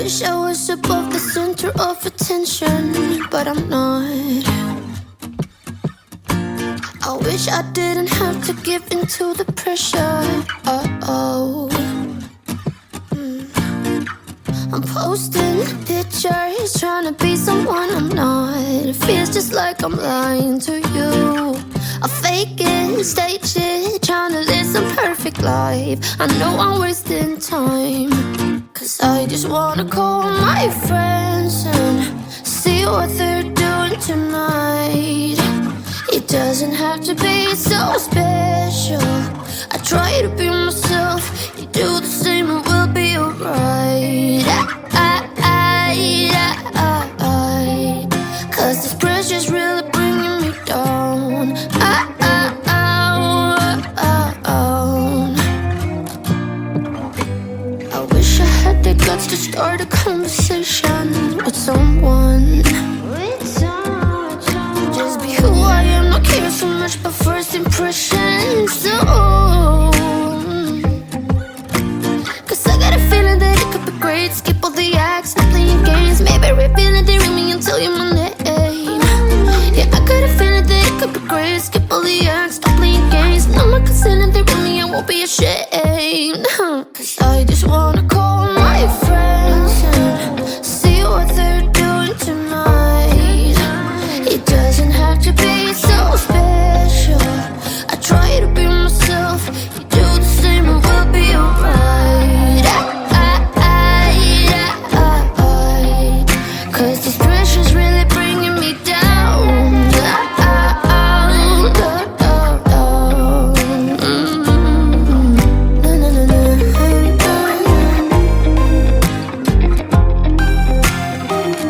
wish I was above the center of attention, but I'm not. I wish I didn't have to give in to the pressure. I'm posting pictures, trying to be someone I'm not. It feels just like I'm lying to you. I fake it, stage it, trying to live some perfect life. I know I'm wasting time, cause I just wanna call my friends and see what they're doing tonight. It doesn't have to be so special. I try to be myself, you do the same and we'll be alright. Cause this pressure's really bringing me down. I wish I had the guts to start a conversation with someone. Just be who I am, not care so much about first impressions. Cause I got a feeling that it could be great. Skip all the acts, stop playing games. Maybe reveal it, they ring me and tell you my name. Yeah, I got a feeling that it could be great. Skip all the acts, stop playing games. No more concealing, they ring me, I won't be ashamed. Cause I just wanna call my friends and see what they're doing tonight. It doesn't have to be so special. I try to be myself, you do the same and we'll be alright. Cause this pressure's really bringing me down.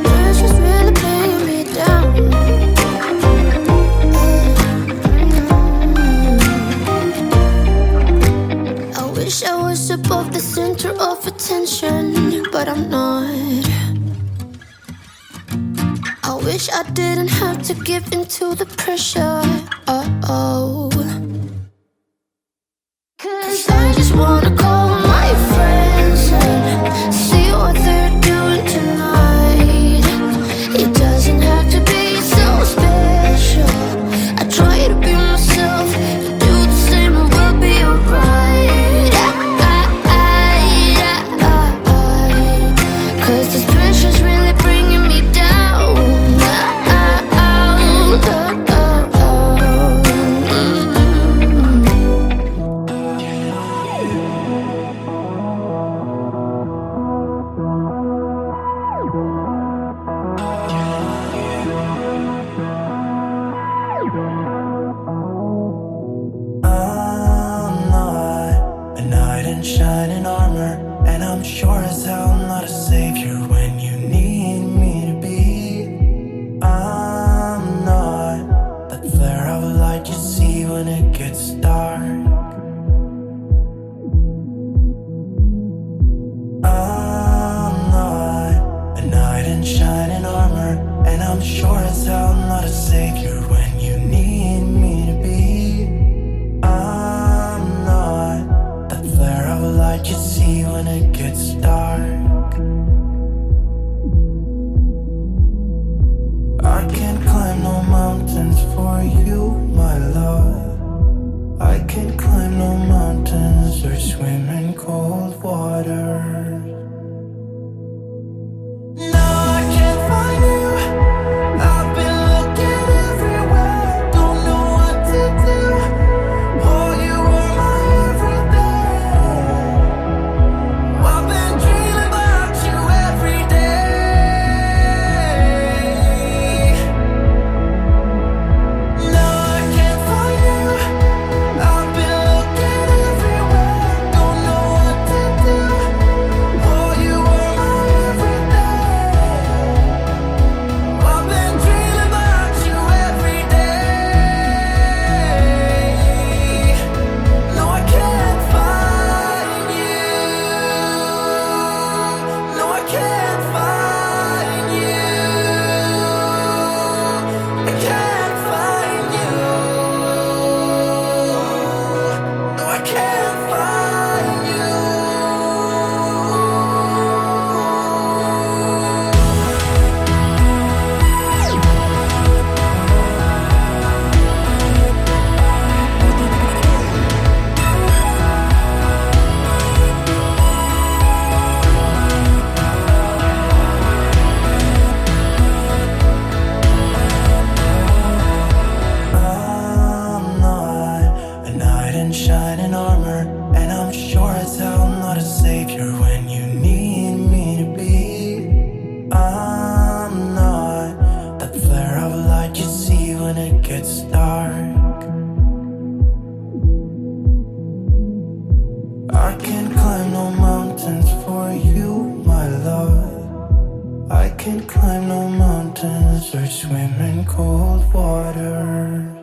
Pressure's really bringing me down. I wish I was above the center of attention, but I'm not. I wish I didn't have to give in to the pressure. Cause I just wanna call my friends and see what they're doing tonight. It doesn't have to be so special. I try to be myself, you do the same and we'll be alright. Cause this pressure's really bringing me down. I'm not a knight in shining armor, and I'm sure as hell not a savior when you need me to be. I'm not that flare of light you see when it gets dark. I'm not a knight in shining armor, and I'm sure as hell not a savior when you need me to be. I'm not that flare of light you see when it gets dark. I can't climb no mountains for you, my love. I can't climb no mountains or swim in cold water. No, I can't find you. I've been looking everywhere, don't know what to do. Oh, you are my everything. I've been dreaming about you every day. No, I can't find you. I've been looking everywhere, don't know what to do. Oh, can't climb no mountains or swim in cold water.